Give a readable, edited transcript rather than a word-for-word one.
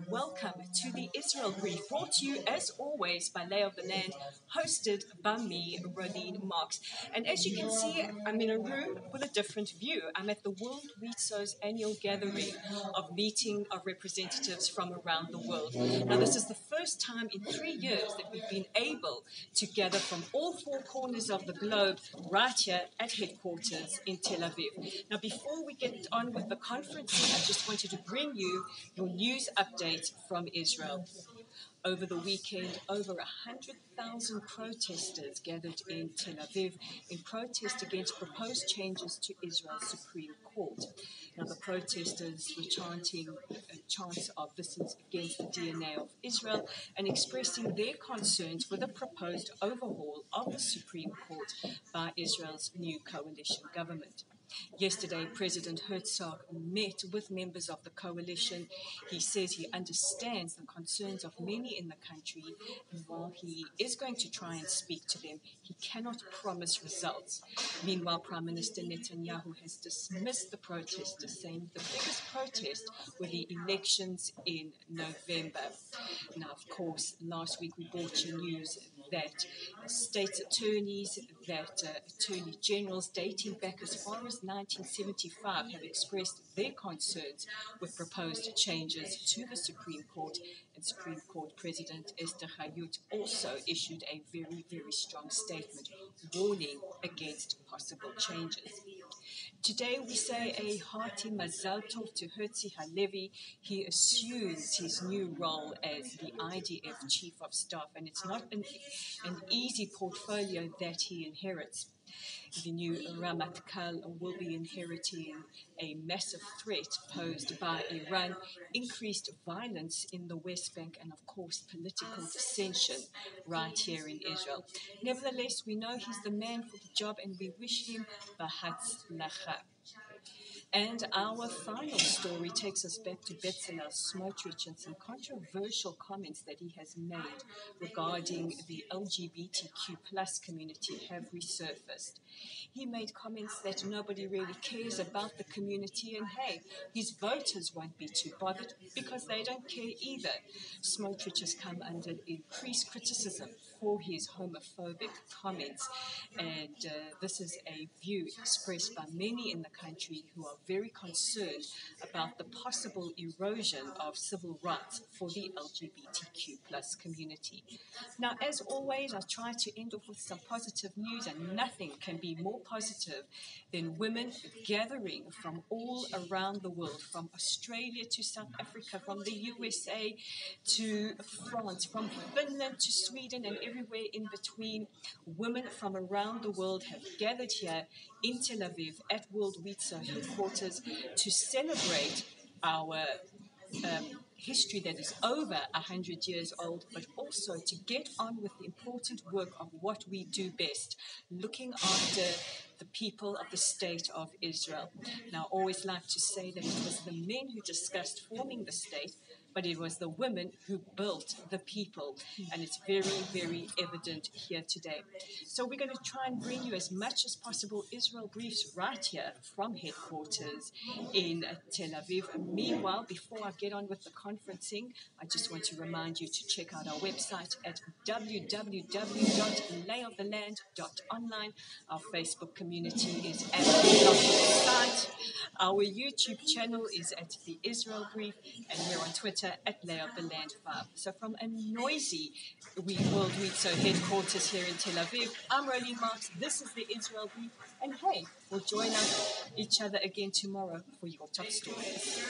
Welcome to the Israel Brief, brought to you as always by Lay of the Land, hosted by me, Rolene Marks. And as you can see, I'm in a room with a different view. I'm at the World WIZO's annual gathering of meeting of representatives from around the world. Now, this is the first time in 3 years that we've been able to gather from all four corners of the globe right here at headquarters in Tel Aviv. Now, before we get on with the conference, I just wanted to bring you your news update from Israel. Over the weekend, over 100,000 protesters gathered in Tel Aviv in protest against proposed changes to Israel's Supreme Court. Now, the protesters were chanting chants of "This is against the DNA of Israel" and expressing their concerns with a proposed overhaul of the Supreme Court by Israel's new coalition government. Yesterday, President Herzog met with members of the coalition. He says he understands the concerns of many in the country, and while he is going to try and speak to them, he cannot promise results. Meanwhile, Prime Minister Netanyahu has dismissed the protesters, saying the biggest protest were the elections in November. Now, of course, last week we brought you news that state attorneys, that attorney generals dating back as far as 1975 have expressed their concerns with proposed changes to the Supreme Court, and Supreme Court President Esther Hayut also issued a very, very strong statement warning against possible changes. Today we say a hearty Mazal Tov to Herzi Halevi. He assumes his new role as the IDF Chief of Staff, and it's not an easy portfolio that he inherits. The new Ramatkal will be inheriting a massive threat posed by Iran, increased violence in the West Bank, and of course political dissension right here in Israel. Nevertheless, we know he's the man for the job, and we wish him Bahatzlacha. And our final story takes us back to Smotrich and some controversial comments that he has made regarding the LGBTQ plus community have resurfaced. He made comments that nobody really cares about the community, and hey, his voters won't be too bothered because they don't care either. Smotrich has come under increased criticism for his homophobic comments, and this is a view expressed by many in the country who are very concerned about the possible erosion of civil rights for the LGBTQ plus community. Now, as always, I try to end off with some positive news, and nothing can be more positive than women gathering from all around the world, from Australia to South Africa, from the USA to France, from Finland to Sweden, and everywhere in between. Women from around the world have gathered here in Tel Aviv at World WIZO headquarters to celebrate our history that is over 100 years old, but also to get on with the important work of what we do best, looking after the people of the state of Israel. Now, I always like to say that it was the men who discussed forming the state, but it was the women who built the people, and it's very, very evident here today. So we're going to try and bring you as much as possible Israel briefs right here from headquarters in Tel Aviv. Meanwhile, before I get on with the conferencing, I just want to remind you to check out our website at www.layoftheland.online. Our Facebook community is at the site. Our YouTube channel is at the Israel Brief, and we're on Twitter at Lay of the Land 5. So from a noisy World WIZO headquarters here in Tel Aviv, I'm Rolene Marks. This is the Israel Brief, and hey, we'll join each other again tomorrow for your top stories.